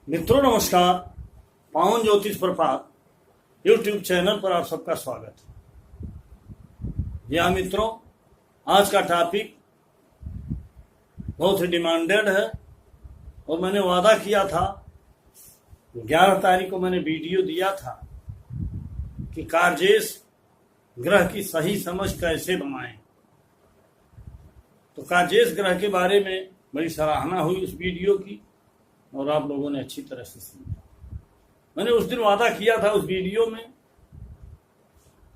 मित्रों नमस्कार। पावन ज्योतिष प्रभात यूट्यूब चैनल पर आप सबका स्वागत है। जी हाँ मित्रों, आज का टॉपिक बहुत ही डिमांडेड है और मैंने वादा किया था, 11 तारीख को मैंने वीडियो दिया था कि कार्जेश ग्रह की सही समझ कैसे बनाएं। तो कार्जेश ग्रह के बारे में बड़ी सराहना हुई उस वीडियो की और आप लोगों ने अच्छी तरह से सुना। मैंने उस दिन वादा किया था उस वीडियो में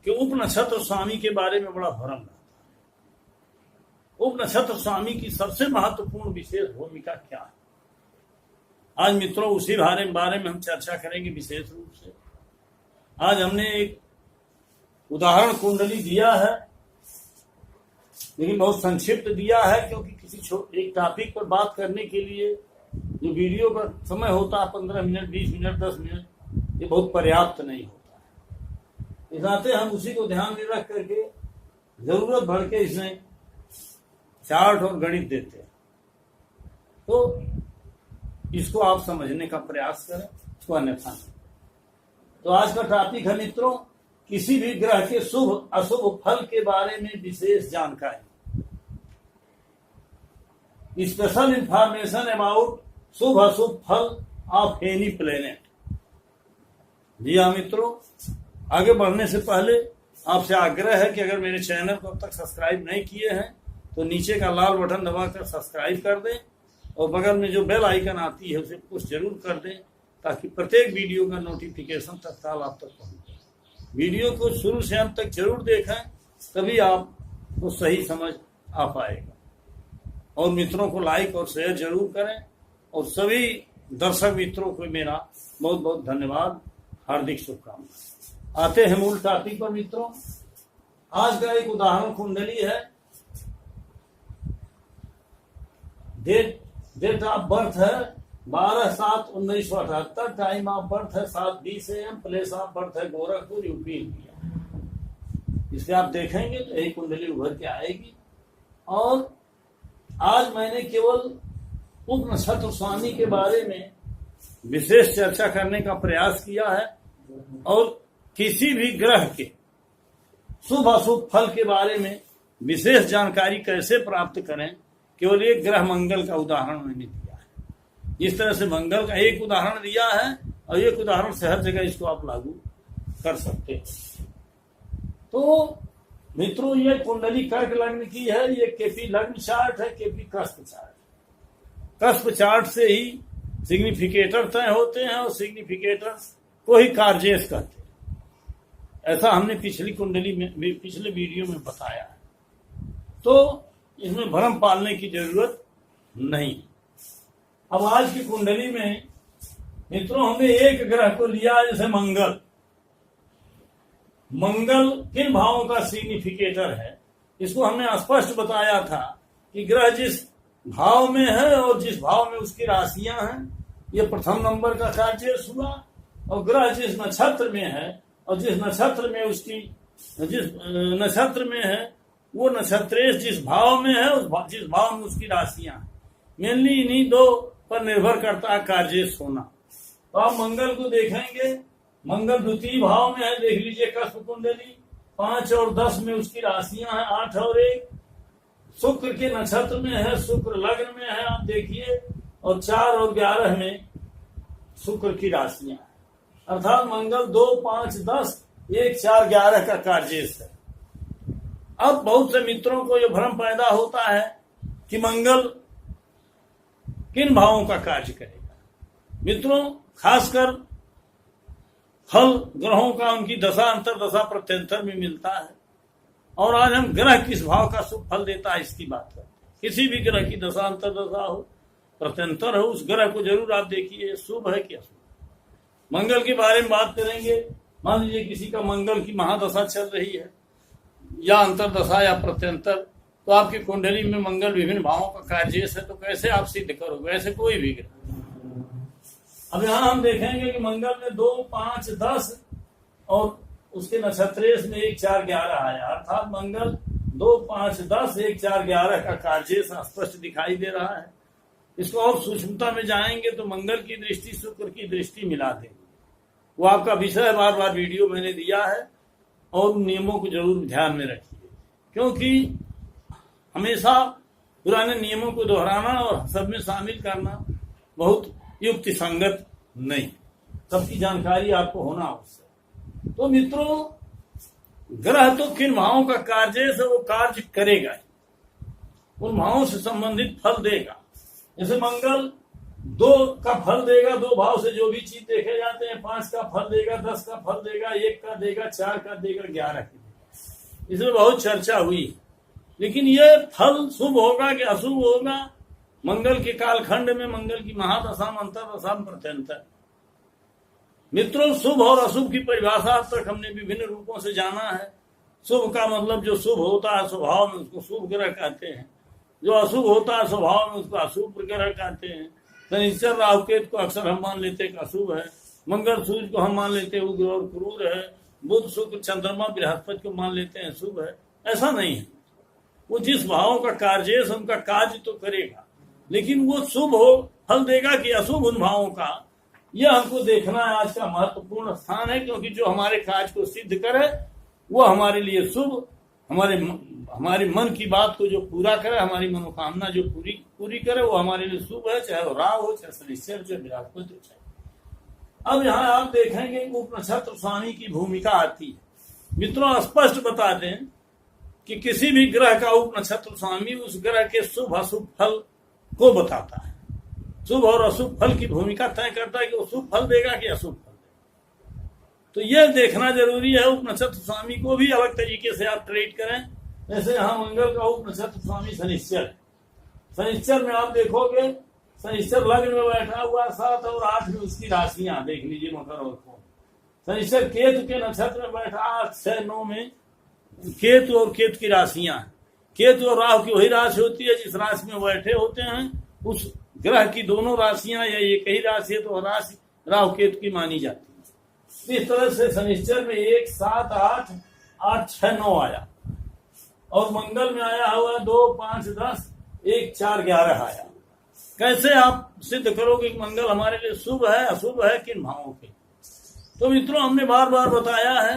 कि उप नक्षत्र स्वामी के बारे में बड़ा भ्रम रहता है। उप नक्षत्र स्वामी की सबसे महत्वपूर्ण विशेष भूमिका क्या है, आज मित्रों उसी बारे में हम चर्चा करेंगे विशेष रूप से। आज हमने एक उदाहरण कुंडली दिया है, लेकिन बहुत संक्षिप्त दिया है, क्योंकि किसी एक टॉपिक पर बात करने के लिए जो वीडियो का समय होता है 15 मिनट, 20 मिनट, 10 मिनट, ये बहुत पर्याप्त नहीं होता है। इस नाते हम उसी को ध्यान में रख करके जरूरत भर के इसमें चार्ट और गणित देते हैं। तो इसको आप समझने का प्रयास करें, इसको अन्यथा नहीं। तो आज का टॉपिक है मित्रों, किसी भी ग्रह के शुभ अशुभ फल के बारे में विशेष जानकारी, स्पेशल इंफॉर्मेशन अबाउट शुभ अशुभ फल ऑफ एनी प्लेनेट। जी हाँ मित्रों, आगे बढ़ने से पहले आपसे आग्रह है कि अगर मेरे चैनल को अब तक सब्सक्राइब नहीं किए हैं तो नीचे का लाल बटन दबाकर सब्सक्राइब कर दें और बगल में जो बेल आइकन आती है उसे पुश जरूर कर दें, ताकि प्रत्येक वीडियो का नोटिफिकेशन तत्काल आप तक पहुंचे। वीडियो को शुरू से अंत तक जरूर देखें, तभी आपको सही समझ आ पाएगा। और मित्रों को लाइक और शेयर जरूर करें और सभी दर्शक मित्रों को मेरा बहुत बहुत धन्यवाद, हार्दिक शुभकामनाएं। आते हैं मूल टॉपिक पर मित्रों। आज का एक उदाहरण कुंडली है। डेट ऑफ बर्थ है 12/7/1978, टाइम ऑफ बर्थ है 7:20 AM, प्लेस ऑफ बर्थ है गोरखपुर, यूपी इंडिया। इसे आप देखेंगे तो यही कुंडली उभर के आएगी। और आज मैंने केवल उप नक्षत्र स्वामी के बारे में विशेष चर्चा करने का प्रयास किया है और किसी भी ग्रह के शुभ अशुभ फल के बारे में विशेष जानकारी कैसे प्राप्त करें, केवल एक ग्रह मंगल का उदाहरण मैंने दिया है। इस तरह से मंगल का एक उदाहरण दिया है और एक उदाहरण से हर जगह इसको आप लागू कर सकते हैं। तो मित्रों, ये कुंडली कर्क लग्न की है, ये केपी लग्न चार्ट है, KP cusp chart. Cusp chart से ही सिग्निफिकेटर तय होते हैं और सिग्निफिकेटर को ही कार्जेश कहते हैं। ऐसा हमने पिछली कुंडली में, पिछले वीडियो में बताया है। तो इसमें भ्रम पालने की जरूरत नहीं। अब आज की कुंडली में मित्रों हमने एक ग्रह को लिया, जैसे मंगल। मंगल किन भावों का सिग्निफिकेटर है, इसको हमने स्पष्ट बताया था कि ग्रह जिस भाव में है और जिस भाव में उसकी राशियां हैं, ये प्रथम नंबर का कार्जेश हुआ। और ग्रह जिस नक्षत्र में है और जिस नक्षत्र में उसकी जिस नक्षत्र में है वो नक्षत्रेश जिस भाव में है, जिस भाव में उसकी राशियां हैं, मेनली इन्हीं दो पर निर्भर करता है कार्जेश होना। तो आप मंगल को देखेंगे, मंगल द्वितीय भाव में है, देख लीजिए कस्प कुंडली। 5 और 10 में उसकी राशियां हैं 8 और 1। शुक्र के नक्षत्र में है, शुक्र लग्न में है, आप देखिए। और 4 और 11 में शुक्र की राशियां हैं, अर्थात मंगल 2, 5, 10, 1, 4, 11 का कार्जेश है। अब बहुत से मित्रों को यह भ्रम पैदा होता है कि मंगल किन भावों का कार्य करेगा। मित्रों, खासकर फल ग्रहों का उनकी दशा अंतरदशा प्रत्यंतर में मिलता है। और आज हम ग्रह किस भाव का शुभ फल देता है इसकी बात करते हैं। किसी भी ग्रह की दशा अंतरदशा हो, प्रत्यंतर हो, उस ग्रह को जरूर आप देखिए शुभ है कि अशुभ। मंगल के बारे में बात करेंगे। मान लीजिए किसी का मंगल की महादशा चल रही है, या अंतरदशा या प्रत्यंतर, तो आपकी कुंडली में मंगल विभिन्न भावों का कार्जेश है, तो कैसे आप सिद्ध करोगे? ऐसे कोई भी ग्रह। अब यहाँ हम देखेंगे कि मंगल में 2, 5, 10 और उसके नक्षत्रेश में 1, 4, 11 आया, अर्थात मंगल 2, 5, 10, 1, 4, 11 का कार्जेश स्पष्ट दिखाई दे रहा है। इसको और सूक्ष्मता में जाएंगे तो मंगल की दृष्टि शुक्र की दृष्टि मिला देंगे। वो आपका विषय बार बार वीडियो मैंने दिया है, और उन नियमों को जरूर ध्यान में रखिए, क्योंकि हमेशा पुराने नियमों को दोहराना और सब में शामिल करना बहुत युक्ति संगत नहीं। सबकी जानकारी आपको होना आवश्यक। तो मित्रों, ग्रह तो किन भावों का कार्य से वो कार्य करेगा, उन भावों से संबंधित फल देगा। जैसे मंगल 2 का फल देगा, 2 भाव से जो भी चीज देखे जाते हैं, 5 का फल देगा, 10 का फल देगा, 1 का देगा, 4 का देगा, 11 का देगा। इसमें बहुत चर्चा हुई, लेकिन ये फल शुभ होगा कि अशुभ होगा, मंगल के कालखंड में, मंगल की महादशा में, अंतरदशा में, प्रत्यंतर। मित्रों, शुभ और अशुभ की परिभाषा अब तक हमने विभिन्न रूपों से जाना है। शुभ का मतलब जो शुभ होता है स्वभाव में, उसको शुभ ग्रह कहते हैं। जो अशुभ होता है स्वभाव में, उसको अशुभ ग्रह कहते हैं। शनिश्चर राहु केतु को अक्सर हम मान लेते हैं अशुभ है। मंगल सूर्य को हम मान लेते हैं उग्र और क्रूर है। बुध शुक्र चंद्रमा बृहस्पति को मान लेते हैं शुभ है। ऐसा नहीं है, वो जिस भाव का कार्य है उनका कार्य तो करेगा, लेकिन वो शुभ हो फल देगा कि अशुभ उन भावों का, यह हमको देखना है। आज का महत्वपूर्ण स्थान है, क्योंकि जो हमारे कार्य को सिद्ध करे वो हमारे लिए शुभ, हमारे मन की बात को जो पूरा करे, हमारी मनोकामना जो पूरी करे, वो हमारे लिए शुभ है, चाहे वो राहु हो, चाहे शनिश्चर, चाहे बृहस्पति हो। अब यहाँ आप देखेंगे उप नक्षत्र स्वामी की भूमिका आती है। मित्रों, स्पष्ट बता दें कि किसी भी ग्रह का उप नक्षत्र स्वामी उस ग्रह के शुभ अशुभ फल को बताता है। शुभ और अशुभ फल की भूमिका तय करता है कि वो शुभ फल देगा कि अशुभ फल देगा। तो यह देखना जरूरी है। उप नक्षत्र स्वामी को भी अलग तरीके से आप ट्रीट करें। जैसे यहाँ मंगल का उप नक्षत्र स्वामी शनिश्चर है। शनिश्चर में आप देखोगे, शनिश्चर लग्न में बैठा हुआ, 7 और 8 में उसकी राशियां देख लीजिए, मकर और कुंभ। शनिश्चर केतु के नक्षत्र में बैठा, 8, 6, 9 में केतु और केतु की राशियां। केतु और राहु की वही राशि होती है जिस राशि में बैठे होते हैं। उस ग्रह की दोनों राशियां या एक ही राशि है तो राशि राहु केतु की मानी जाती है। इस तरह से शनिश्चर में 1, 7, 8, 8, 6, 9 आया, और मंगल में आया हुआ 2, 5, 10, 1, 4, 11 आया। कैसे आप सिद्ध करोगे कि मंगल हमारे लिए शुभ है अशुभ है, किन भावों के? तो मित्रों, हमने बार बार बताया है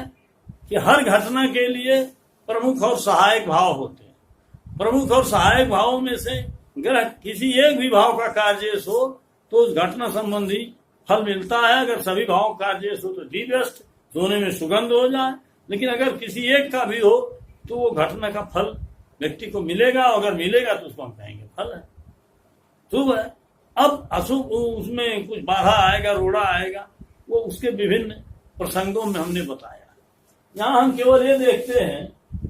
कि हर घटना के लिए प्रमुख और सहायक भाव होते हैं। प्रमुख और सहायक भावों में से ग्रह किसी एक भी भाव का कार्य हो तो उस घटना संबंधी फल मिलता है। अगर सभी भाव कार्य हो तो दी बेस्ट, सोने में सुगंध हो जाए। लेकिन अगर किसी एक का भी हो तो वो घटना का फल व्यक्ति को मिलेगा। अगर मिलेगा तो उसको हम कहेंगे फल है, शुभ है। अब अशुभ, उसमें कुछ बाधा आएगा, रोड़ा आएगा, वो उसके विभिन्न प्रसंगों में हमने बताया। यहाँ हम केवल ये देखते हैं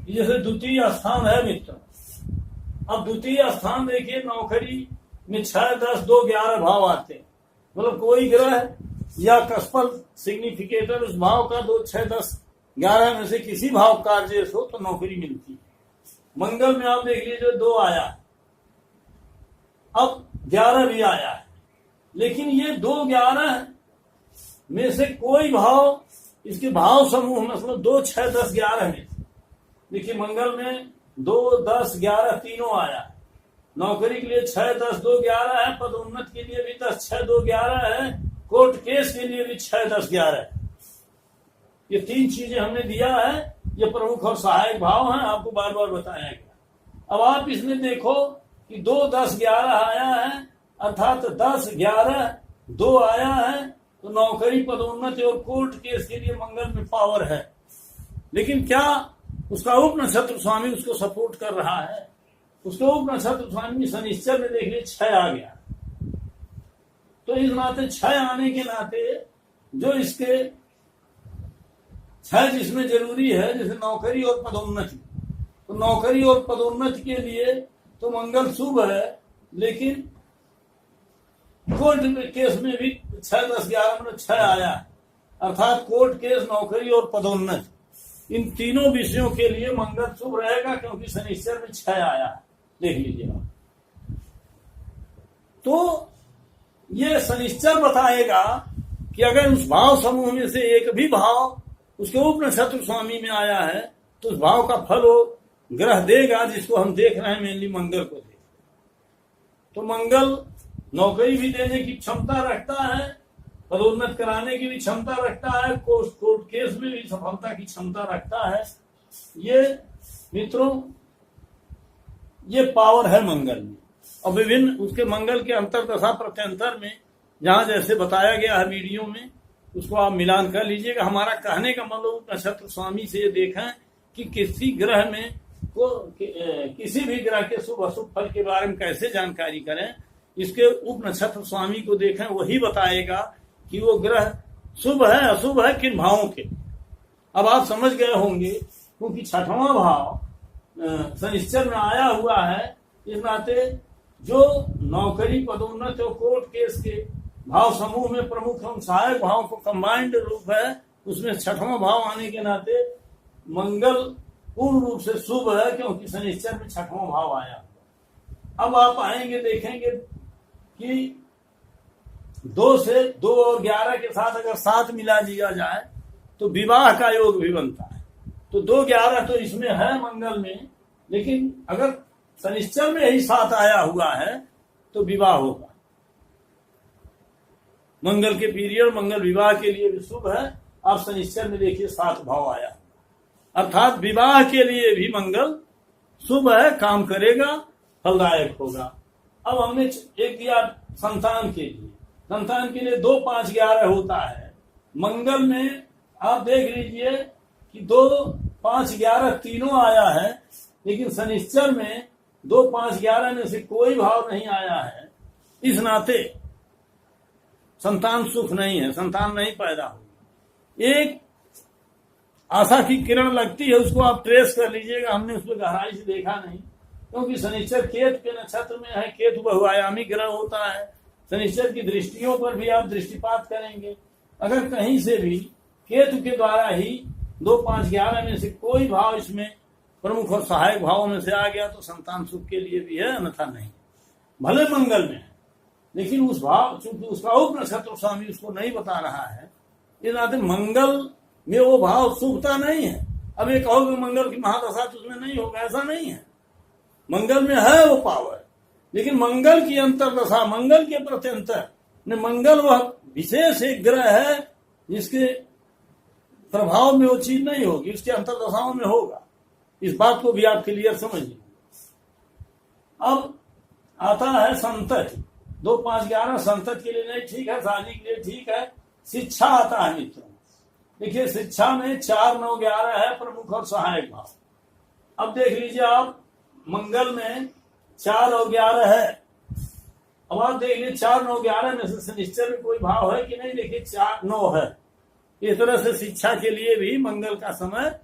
कि जैसे द्वितीय स्थान है मित्र। अब द्वितीय स्थान देखिए, नौकरी में 6, 10, 2, 11 भाव आते हैं। मतलब कोई ग्रह या कस्पल सिग्निफिकेटर उस भाव का 2, 6, 10, 11 में से किसी भाव कार्य हो तो नौकरी मिलती है। मंगल में आप देख लीजिए 2 आया, अब 11 भी आया है। लेकिन ये 2, 11 में से कोई भाव, इसके भाव समूह मतलब 2, 6, 10, 11 में देखिए, मंगल में 2, 10, 11 तीनों आया। नौकरी के लिए 6, 10, 2, 11 है। पदोन्नत के लिए भी 10, 6, 2, 11 है। कोर्ट केस के लिए भी 6, 10, 11 है। ये 3 चीजें हमने दिया है। ये प्रमुख और सहायक भाव हैं, आपको बार बार बताया गया। अब आप इसमें देखो कि 2, 10, 11 आया है, अर्थात 10, 11, 2 आया है, तो नौकरी, पदोन्नति और कोर्ट केस के लिए मंगल में पावर है। लेकिन क्या उसका उप नक्षत्र स्वामी उसको सपोर्ट कर रहा है? उसके उप नक्षत्र स्वामी शनिश्चर में देखिए 6 आ गया। तो इस नाते 6 आने के नाते जो इसके 6 जिसमें जरूरी है, जैसे नौकरी और पदोन्नति, तो नौकरी और पदोन्नति के लिए तो मंगल शुभ है। लेकिन कोर्ट केस में भी 6, 10, 11 में 6 आया, अर्थात कोर्ट केस, नौकरी और पदोन्नति, इन तीनों विषयों के लिए मंगल शुभ रहेगा, क्योंकि शनिश्चर में 6 आया है। देख लीजिए आप। तो ये शनिश्चर बताएगा कि अगर उस भाव समूह में से एक भी भाव उसके उप नक्षत्र स्वामी में आया है तो उस भाव का फल वो ग्रह देगा, जिसको हम देख रहे हैं मेनली मंगल को देख। तो मंगल नौकरी भी देने की क्षमता रखता है, पदोन्नत कराने की भी क्षमता रखता है, कोर्ट केस में भी सफलता की क्षमता रखता है। ये मित्रों, ये पावर है मंगल में। और विभिन्न उसके मंगल के अंतर्दशा प्रत्यंतर में जहां जैसे बताया गया है वीडियो में, उसको आप मिलान कर लीजिएगा। हमारा कहने का मतलब नक्षत्र स्वामी से ये देखें कि किसी ग्रह में किसी भी ग्रह के शुभ अशुभ फल के बारे में कैसे जानकारी करें, इसके उप नक्षत्र स्वामी को देखें, वही बताएगा कि वो ग्रह शुभ है अशुभ है किन भावों के। अब आप समझ गए होंगे, क्योंकि छठवां भाव शनिश्चर में आया हुआ है, इस नाते जो नौकरी पदोन्नति और कोर्ट केस के भाव समूह में प्रमुख एवं सहायक भाव को कंबाइंड रूप है, उसमें छठवां भाव आने के नाते मंगल पूर्ण रूप से शुभ है, क्योंकि शनिश्चर में छठवां भाव आया। अब आप आएंगे देखेंगे कि 2 से 2 और 11 के साथ अगर 7 मिला दिया जाए तो विवाह का योग भी बनता है। तो 2-11 तो इसमें है मंगल में, लेकिन अगर शनिश्चर में ही 7 आया हुआ है तो विवाह होगा। मंगल के पीरियड मंगल विवाह के लिए भी शुभ है। अब शनिश्चर में देखिए 7 भाव आया, अर्थात विवाह के लिए भी मंगल शुभ है, काम करेगा, फलदायक होगा। अब हमने एक दिया संतान के लिए, संतान के लिए 2, 5, 11 होता है। मंगल में आप देख लीजिए कि 2, 5, 11 तीनों आया है, लेकिन शनिश्चर में 2, 5, 11 में से कोई भाव नहीं आया है। इस नाते संतान सुख नहीं है, संतान नहीं पैदा होगी। एक आशा की किरण लगती है, उसको आप ट्रेस कर लीजिएगा, हमने उसको गहराई से देखा नहीं, क्योंकि शनिश्चर केतु के नक्षत्र में है। केतु बहुआयामी ग्रह होता है। शनिश्चर की दृष्टियों पर भी आप दृष्टिपात करेंगे, अगर कहीं से भी केतु के द्वारा ही 2, 5, 11 में से कोई भाव इसमें प्रमुख और सहायक भावों में से आ गया तो संतान सुख के लिए भी है, अन्यथा नहीं। भले मंगल में है, लेकिन उस भाव चूंकि उसका उप नक्षत्र स्वामी उसको नहीं बता रहा है, इस नाते मंगल में वो भाव शुभता नहीं है। अब एक और मंगल की महादशा तो उसमें नहीं होगा, ऐसा नहीं है। मंगल में है वो पावर, लेकिन मंगल की अंतर्दशा, मंगल के प्रत्यंतर में मंगल वह विशेष एक ग्रह है जिसके प्रभाव में वो चीज नहीं होगी, उसके अंतर्दशाओं में होगा। इस बात को भी आप क्लियर समझिए। अब आता है संतति। 2, 5, 11 संतति के लिए नहीं ठीक है, शादी के लिए ठीक है। शिक्षा आता है मित्रों। देखिए शिक्षा में 4, 9, 11 है प्रमुख और सहायक भाव। अब देख लीजिए आप, मंगल में 4 और 11 है। अब आप देख लीजिए 4, 9, 11 में से शनिश्चर में कोई भाव है कि नहीं? देखिए 4, 9 है। इस तरह से शिक्षा के लिए भी मंगल का समय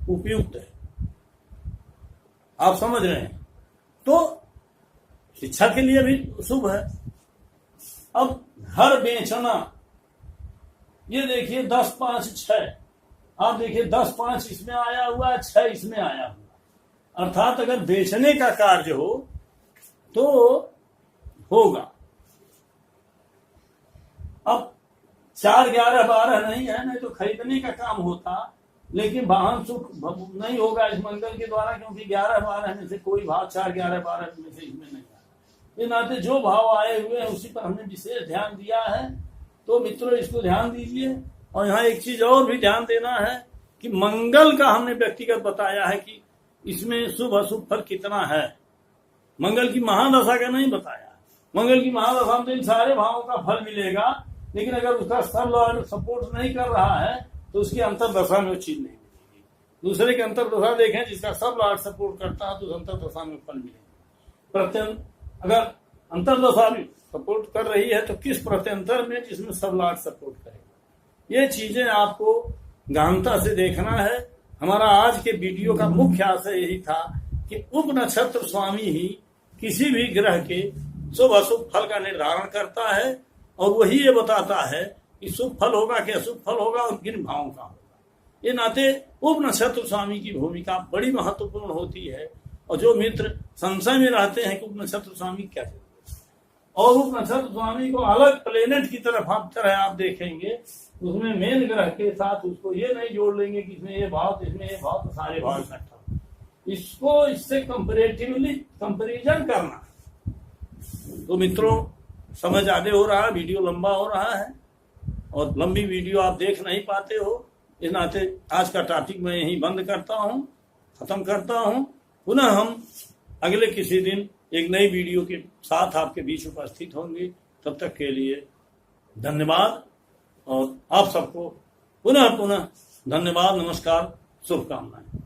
उपयुक्त है। आप समझ रहे हैं? तो शिक्षा के लिए भी शुभ है। अब घर बेचना, ये देखिए 10, 5, 6। आप देखिए 10, 5 इसमें आया हुआ है, 6 इसमें आया हुआ। अर्थात अगर बेचने का कार्य हो तो होगा। अब 4, 11, 12 नहीं है, नहीं तो खरीदने का काम होता, लेकिन वाहन सुख नहीं होगा इस मंगल के द्वारा, क्योंकि 11, 12 में से कोई भाव 4, 11, 12 में से इसमें नहीं है। इस नाते जो भाव आए हुए हैं उसी पर हमने विशेष ध्यान दिया है। तो मित्रों इसको ध्यान दीजिए। और यहाँ एक चीज और भी ध्यान देना है कि मंगल का हमने व्यक्तिगत बताया है कि इसमें शुभ अशुभ फल कितना है। मंगल की महादशा का नहीं बताया। मंगल की महादशा में इन सारे भावों का फल मिलेगा, लेकिन अगर उसका सब लॉर्ड सपोर्ट नहीं कर रहा है तो उसकी अंतर्दशा में वो चीज नहीं मिलेगी। दूसरे के अंतर्दशा देखें, जिसका सब लॉर्ड सपोर्ट करता है तो उस अंतर्दशा में फल मिलेगा। प्रत्यंत अगर अंतर्दशा भी सपोर्ट कर रही है तो किस प्रत्यंतर में जिसमें सब लॉर्ड सपोर्ट करेगा। ये चीजें आपको गहनता से देखना है। हमारा आज के वीडियो का मुख्य आशय यही था कि उप नक्षत्र स्वामी ही किसी भी ग्रह के शुभ अशुभ फल का निर्धारण करता है, और वही ये बताता है कि शुभ फल होगा कि अशुभ फल होगा और किन भावों का होगा। ये नाते उप नक्षत्र स्वामी की भूमिका बड़ी महत्वपूर्ण होती है। और जो मित्र संशय में रहते हैं कि उप नक्षत्र स्वामी क्या है, और उप नक्षत्र स्वामी को अलग प्लेनेट की तरफ आप देखेंगे, उसमें मेन ग्रह के साथ उसको ये नहीं जोड़ लेंगे कि इसमें ये भाव, इसमें ये भाव, तो सारे भाव इकट्ठा। इसको इससे कंपेरेटिवली कंपेरिजन करना। तो मित्रों समय ज्यादा हो रहा है, वीडियो लंबा हो रहा है और लंबी वीडियो आप देख नहीं पाते हो, इस नाते आज का टॉपिक मैं यहीं बंद करता हूँ, खत्म करता हूँ। पुनः हम अगले किसी दिन एक नई वीडियो के साथ आपके बीच उपस्थित होंगे। तब तक के लिए धन्यवाद और आप सबको पुनः धन्यवाद, नमस्कार, शुभकामनाएं।